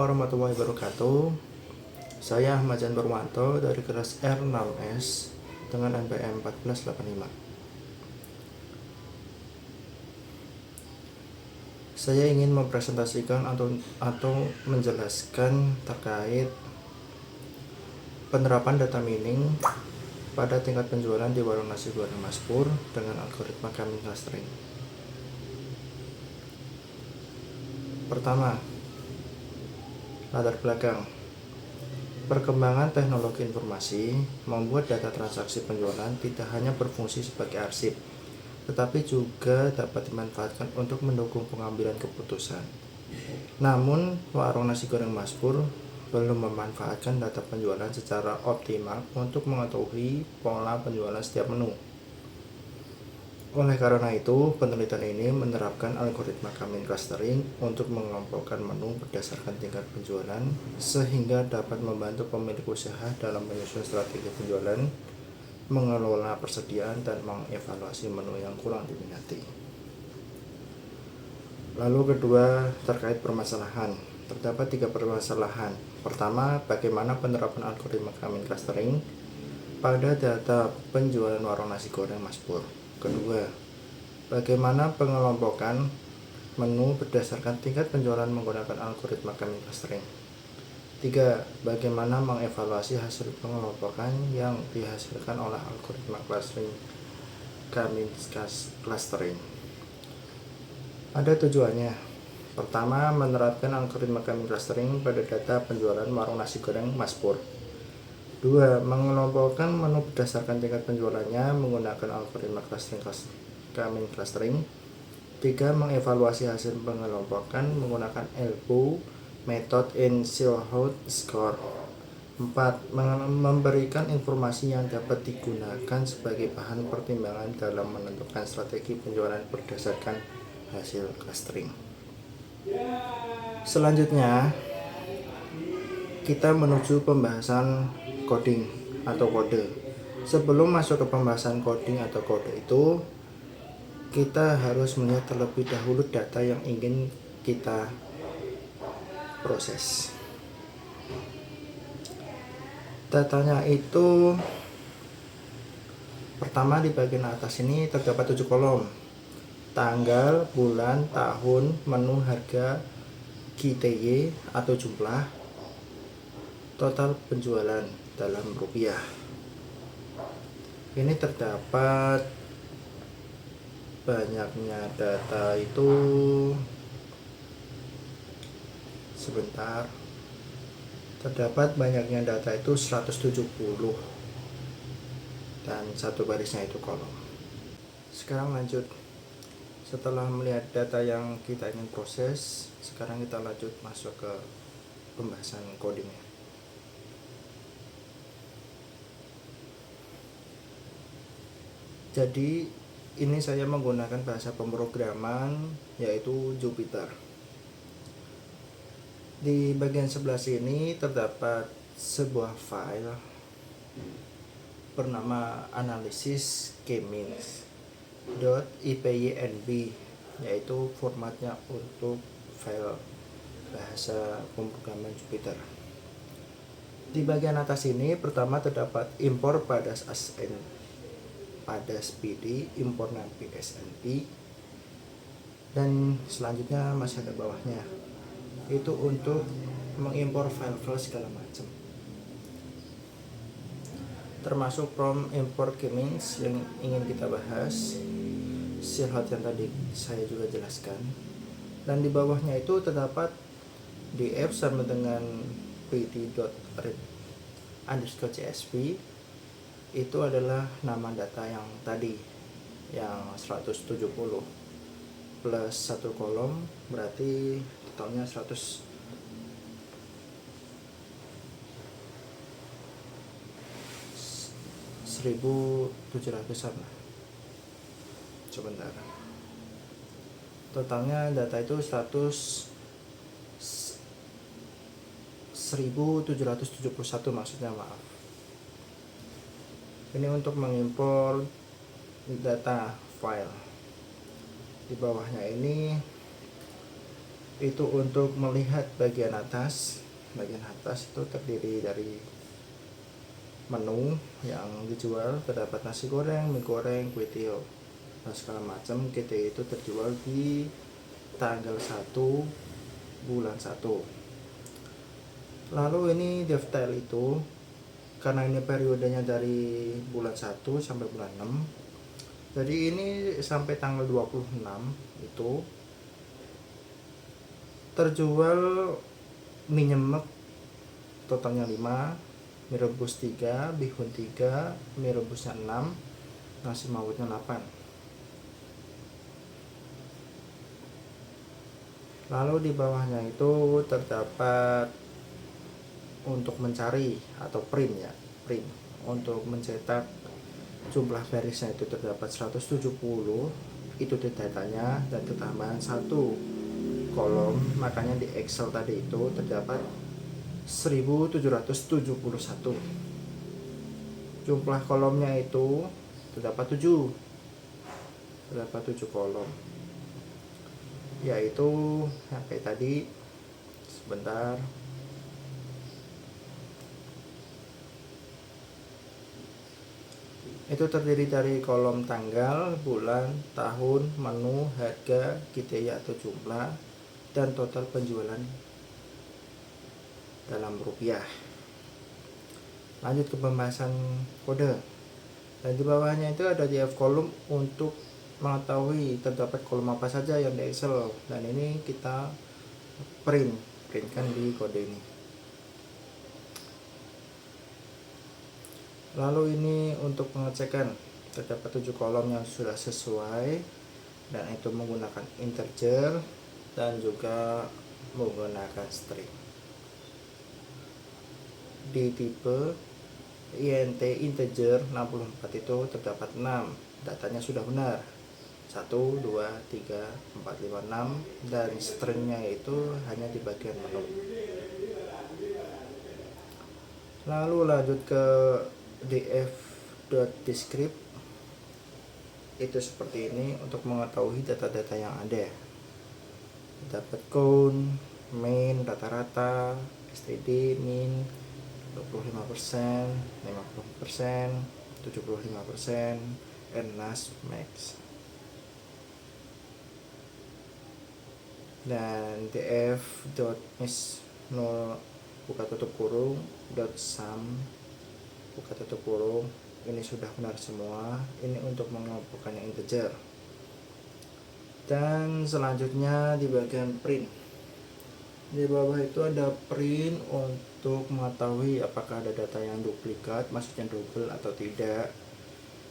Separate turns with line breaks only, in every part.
warahmatullahi wabarakatuh. Saya Ahmad Jan Purwanto dari kelas R6S dengan NPM 1485. Saya ingin mempresentasikan atau menjelaskan terkait penerapan data mining pada tingkat penjualan di warung nasi goreng Mas Pur dengan algoritma coming clustering. Pertama, latar belakang. Perkembangan teknologi informasi membuat data transaksi penjualan tidak hanya berfungsi sebagai arsip, tetapi juga dapat dimanfaatkan untuk mendukung pengambilan keputusan. Namun, warung nasi goreng Mas Pur belum memanfaatkan data penjualan secara optimal untuk mengetahui pola penjualan setiap menu. Oleh karena itu, penelitian ini menerapkan algoritma coming clustering untuk mengelompokkan menu berdasarkan tingkat penjualan sehingga dapat membantu pemilik usaha dalam menyusun strategi penjualan, mengelola persediaan, dan mengevaluasi menu yang kurang diminati. Lalu kedua, terkait permasalahan. Terdapat 3 permasalahan. Pertama, bagaimana penerapan algoritma coming clustering pada data penjualan warung nasi goreng Mas Pur. Kedua, bagaimana pengelompokan menu berdasarkan tingkat penjualan menggunakan algoritma coming clustering. 3. Bagaimana mengevaluasi hasil pengelompokan yang dihasilkan oleh algoritma coming clustering. Ada tujuannya. Pertama, menerapkan algoritma coming clustering pada data penjualan warung nasi goreng Mas Pur. 2. Mengelompokkan menu berdasarkan tingkat penjualannya menggunakan algoritma coming clustering. 3. Mengevaluasi hasil pengelompokan menggunakan ELBO Method in Silhouette Score. 4. Memberikan informasi yang dapat digunakan sebagai bahan pertimbangan dalam menentukan strategi penjualan berdasarkan hasil clustering. Selanjutnya, kita menuju pembahasan coding atau kode. Sebelum masuk ke pembahasan coding atau kode itu, kita harus melihat terlebih dahulu data yang ingin kita proses. Datanya itu pertama di bagian atas ini terdapat 7 kolom. Tanggal, bulan, tahun, menu, harga, GTY atau jumlah, total penjualan dalam rupiah. Ini terdapat banyaknya data itu terdapat banyaknya data itu 170 dan satu barisnya itu kolom. Sekarang lanjut. Setelah melihat data yang kita ingin proses, sekarang kita lanjut masuk ke pembahasan codingnya. Jadi ini saya menggunakan bahasa pemrograman yaitu Jupyter. Di bagian sebelah sini terdapat sebuah file bernama analysis.kmeans.ipynb, yaitu formatnya untuk file bahasa pemrograman Jupyter. Di bagian atas ini pertama terdapat impor pada PD, impor napi SNP, dan selanjutnya masih ada bawahnya, itu untuk mengimpor file-file segala macam, termasuk from import Kmeans yang ingin kita bahas, silhouette yang tadi saya juga jelaskan, dan di bawahnya itu terdapat df sama dengan pd.read_csv. Itu adalah nama data yang tadi, yang 170 plus 1 kolom, berarti totalnya 1700-an. Sebentar. Totalnya data itu 1771 maksudnya, maaf. Ini untuk mengimpor data file. Di bawahnya ini itu untuk melihat bagian atas. Bagian atas itu terdiri dari menu yang dijual, terdapat nasi goreng, mie goreng, kue tiaw, dan segala macam. Kita itu terjual di tanggal 1 bulan 1. Lalu ini detail itu karena ini periodenya dari bulan 1 sampai bulan 6. Jadi ini sampai tanggal 26 itu terjual mie nyemek totalnya 5, mie rebus 3, bihun 3, mie rebusnya 6, nasi mawutnya 8. Lalu di bawahnya itu terdapat untuk mencari atau print ya, print untuk mencetak jumlah barisnya itu terdapat 170, itu datanya, dan ketambahan 1 kolom, makanya di Excel tadi itu terdapat 1771. Jumlah kolomnya itu terdapat 7 kolom, yaitu yang kayak tadi. Sebentar, itu terdiri dari kolom tanggal, bulan, tahun, menu, harga, kriteria atau jumlah, dan total penjualan dalam rupiah. Lanjut ke pembahasan kode. Dan di bawahnya itu ada div kolom untuk mengetahui terdapat kolom apa saja yang di Excel, dan ini kita printkan di kode ini. Lalu ini untuk pengecekan, terdapat 7 kolom yang sudah sesuai, dan itu menggunakan integer dan juga menggunakan string. Di tipe int integer 64 itu terdapat 6, datanya sudah benar, 1, 2, 3, 4, 5, 6, dan stringnya itu hanya di bagian menu. Lalu lanjut ke df.descript, itu seperti ini untuk mengetahui data-data yang ada. Dapat count, main, rata-rata, std, min, 25%, 50%, 75%, and last max. Dan df.is 0 buka tutup kurung .sum buka tutup kurung, ini sudah benar semua. Ini untuk mengelompokkan yang integer. Dan selanjutnya di bagian print, di bawah itu ada print untuk mengetahui apakah ada data yang duplikat, maksudnya double atau tidak.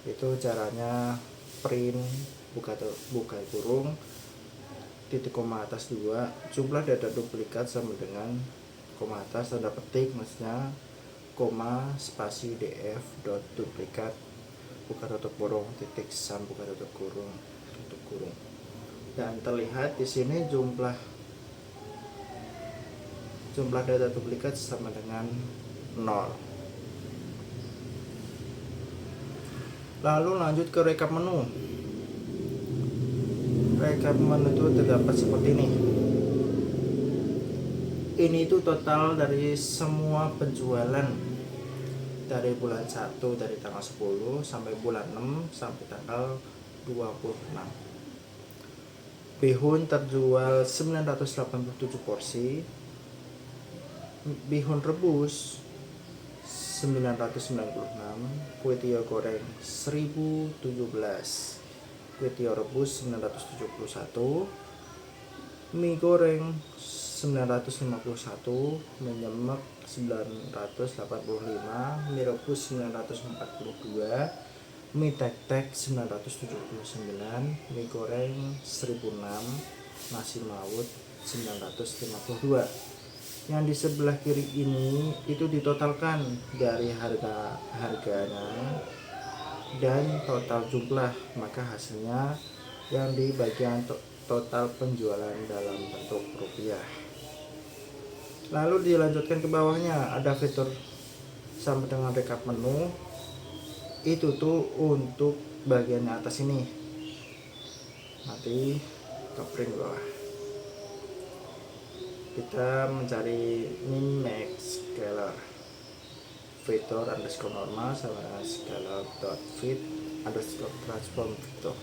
Itu caranya print buka kurung titik koma atas 2, jumlah data duplikat sama dengan koma atas tanda petik, maksudnya koma spasi df dot duplikat buka tutup kurung titik sum buka tutup kurung. Dan terlihat di sini jumlah data duplikat sama dengan 0. Lalu lanjut ke rekap menu. Rekap menu itu terdapat seperti ini. Ini itu total dari semua penjualan dari bulan 1 dari tanggal 10 sampai bulan 6 sampai tanggal 26. Bihun terjual 987 porsi, bihun rebus 996, kue tiaw goreng 1017, kue tiaw rebus 971, mie goreng 951, mie nyemek 985, mie rebus 942, mie tek-tek 979, mie goreng 1006, nasi mawut 952. Yang di sebelah kiri ini itu ditotalkan dari harganya dan total jumlah, maka hasilnya yang di bagian total penjualan dalam bentuk rupiah. Lalu dilanjutkan ke bawahnya ada fitur sama dengan rekap menu, itu tuh untuk bagian atas ini, nanti ke print bawah. kita mencari min max scalar vector underscore normal sama scalar dot fit underscore transform vector.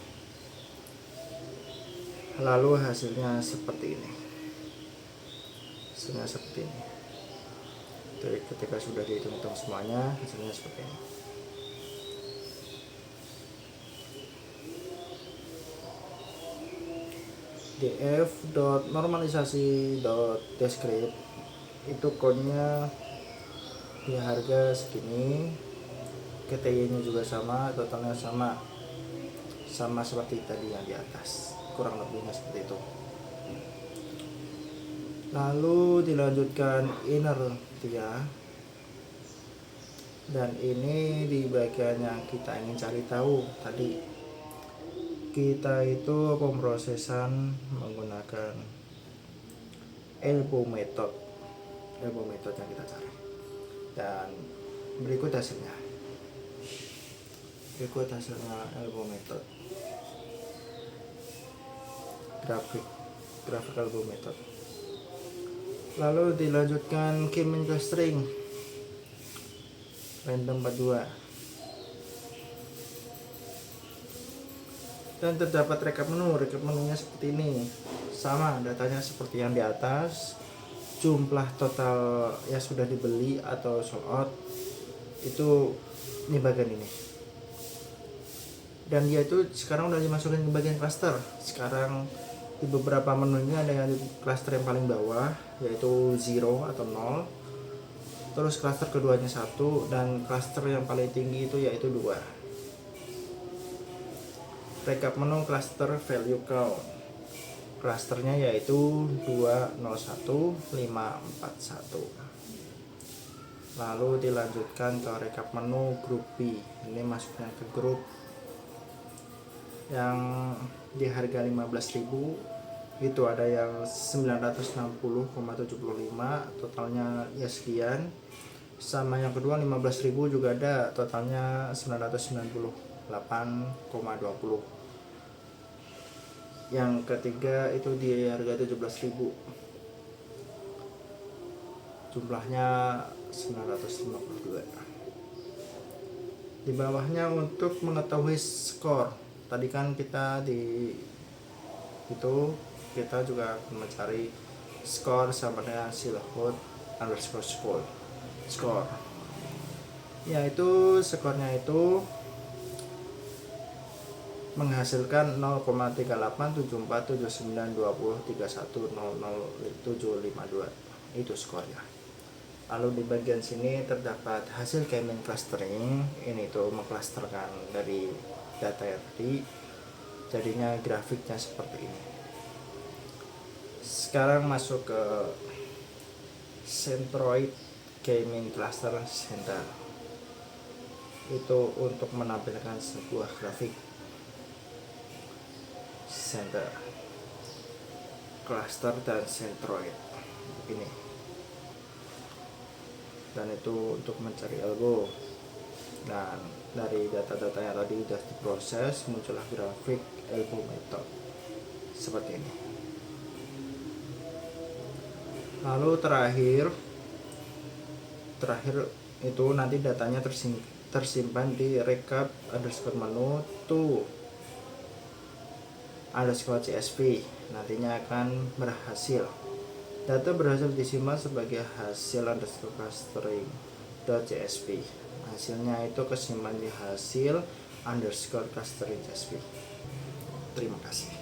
Lalu hasilnya seperti ini. Jadi ketika sudah dihitung-hitung semuanya, hasilnya seperti ini. df.normalisasi.descript itu code-nya di harga segini, KTY nya juga sama, totalnya sama seperti tadi yang di atas, kurang lebihnya seperti itu. Lalu dilanjutkan inertia, dan ini di bagian yang kita ingin cari tahu tadi. Kita itu pemrosesan menggunakan elbow method yang kita cari, dan berikut hasilnya elbow method, grafik elbow method. Lalu dilanjutkan K-mean clustering random 42, dan terdapat rekap menunya seperti ini, sama datanya seperti yang di atas. Jumlah total yang sudah dibeli atau sold out itu ini bagian ini, dan dia itu sekarang udah dimasukin ke bagian cluster. Sekarang di beberapa menunya ada yang di cluster yang paling bawah yaitu 0 atau 0, terus cluster keduanya 1, dan cluster yang paling tinggi itu yaitu 2. Rekap menu cluster value count, clusternya yaitu 201541. Lalu dilanjutkan ke rekap menu grup B, ini masuknya ke grup yang di harga 15.000 itu ada yang 960,75, totalnya ya sekian. Sama yang kedua 15.000 juga ada, totalnya 998,20. Yang ketiga itu di harga 17.000, jumlahnya 952. Di bawahnya untuk mengetahui skor, tadi kan kita kita juga akan mencari skor sama dengan silhouette underscore score, yaitu skornya itu menghasilkan 0,3874792031000752, itu skornya. Lalu di bagian sini terdapat hasil K-mean clustering, ini tuh mengklasterkan dari data yang tadi, jadinya grafiknya seperti ini. Sekarang masuk ke centroid K-mean cluster center, itu untuk menampilkan sebuah grafik center, cluster dan centroid ini, dan itu untuk mencari elbow. Dan dari data-data yang tadi sudah diproses, muncullah grafik elbow method seperti ini. Lalu terakhir itu nanti datanya tersimpan di recap underscore menu to underscore CSV, nantinya akan berhasil. Data berhasil disimpan sebagai hasil underscore clustering .csv. Hasilnya itu kesimpan di hasil underscore clustering CSV. Terima kasih.